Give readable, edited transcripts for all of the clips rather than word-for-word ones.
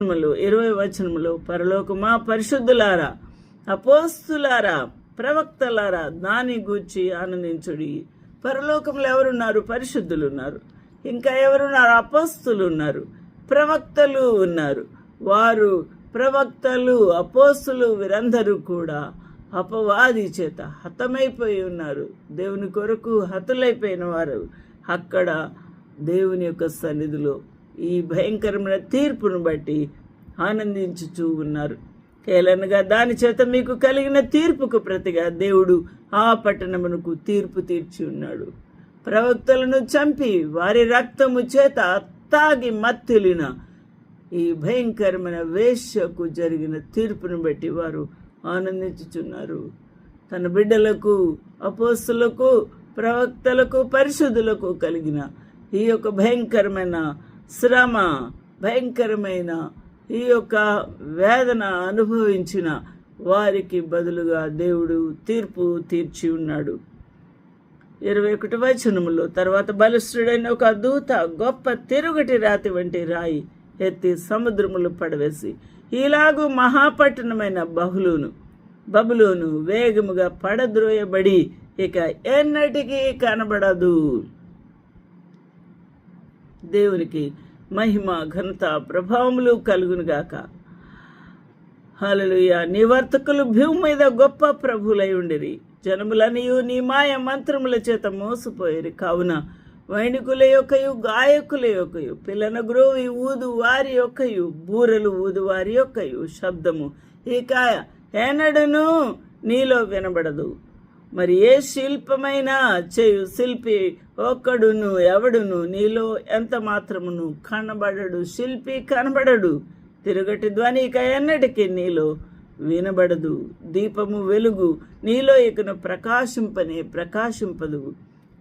20 వచనములో పరలోకమా పరిశుద్ధులారా, అపోస్తులారా, ప్రవక్తలారా దాని గూర్చి ఆనందించుడి. పరలోకంలో ఎవరున్నారు? పరిశుద్ధులు ఉన్నారు. ఇంకా ఎవరున్నారు? అపోస్తులు ఉన్నారు, ప్రవక్తలు ఉన్నారు. వారు ప్రవక్తలు, అపోస్తులు వీరందరూ కూడా అపవాది చేత హతమైపోయి ఉన్నారు. దేవుని కొరకు హతులైపోయిన వారు అక్కడ దేవుని యొక్క సన్నిధిలో ఈ భయంకరమైన తీర్పును బట్టి ఆనందించుచూ ఉన్నారు. కేలనగా దాని చేత మీకు కలిగిన తీర్పుకు ప్రతిగా దేవుడు ఆ పట్టణమునకు తీర్పు తీర్చి ఉన్నాడు. ప్రవక్తలను చంపి వారి రక్తము చేత తాగి మత్తిలిన ఈ భయంకరమైన వేశ్యకు జరిగిన తీర్పును బట్టి వారు ఆనందించుచున్నారు. తన బిడ్డలకు, అపోస్తులకు, ప్రవక్తలకు, పరిశుద్ధులకు కలిగిన ఈ యొక్క భయంకరమైన శ్రమ, భయంకరమైన ఈ యొక్క వేదన అనుభవించిన వారికి బదులుగా దేవుడు తీర్పు తీర్చి ఉన్నాడు. 21 వచనములో తర్వాత బలిష్ఠుడైన ఒక దూత గొప్ప తిరుగటి రాతి వంటి రాయి ఎత్తి సముద్రములు పడవేసి, ఇలాగూ మహాపట్టణమైన బబులోను వేగముగా పడద్రోయబడి ఇక ఎన్నటికీ కనబడదు. దేవునికి మహిమ, ఘనత, ప్రభావములు కలుగునుగాక. హల్లెలూయా. నీ వర్తకులు భూమి మీద గొప్ప ప్రభులై ఉండిరి. జనములనియు నీ మాయ మంత్రముల చేత మోసపోయిరి. కావున వైణికుల యొక్కయు, గాయకుల యొక్కయు, పిల్లన గ్రోవి ఊదు వారి యొక్కయు, బూరలు ఊదు వారి యొక్కయు శబ్దము ఇక ఎన్నడను నీలో వినబడదు. మరి ఏ శిల్పమైనా చేయు శిల్పి ఒక్కడును ఎవడును నీలో ఎంత మాత్రమును కనబడడు. శిల్పి కనబడడు. తిరుగటి ధ్వని ఇక ఎన్నటికీ నీలో వినబడదు. దీపము వెలుగు నీలో ఇకను ప్రకాశింపదు.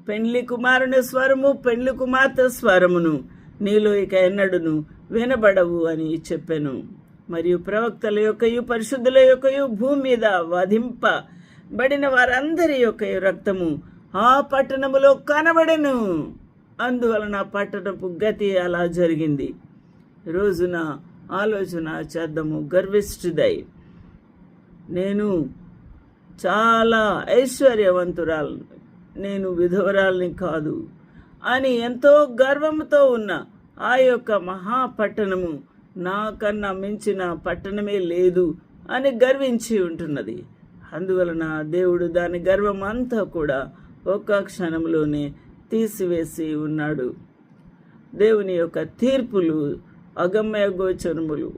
పెండ్లి కుమారుని స్వరము, పెండ్లి కుమార్తె స్వరమును నీలో ఇక ఎన్నడును వినబడవు అని చెప్పెను. మరియు ప్రవక్తల యొక్కయు, పరిశుద్ధుల యొక్కయు, భూమి మీద వధింపబడిన వారందరి యొక్క రక్తము ఆ పట్టణములో కనబడెను. అందువలన పట్టణపు గతి అలా జరిగింది. రోజున ఆలోచన చేద్దాము. గర్విష్ఠుడై నేను చాలా ఐశ్వర్యవంతురాలను, నేను విధవరాల్ని కాదు అని ఎంతో గర్వంతో ఉన్న ఆ యొక్క మహాపట్టణము నాకన్నా మించిన పట్టణమే లేదు అని గర్వించి ఉంటున్నది. అందువలన దేవుడు దాని గర్వం అంతా కూడా ఒక్క క్షణంలోనే తీసివేసి ఉన్నాడు. దేవుని యొక్క తీర్పులు అగమ్య గోచరములు,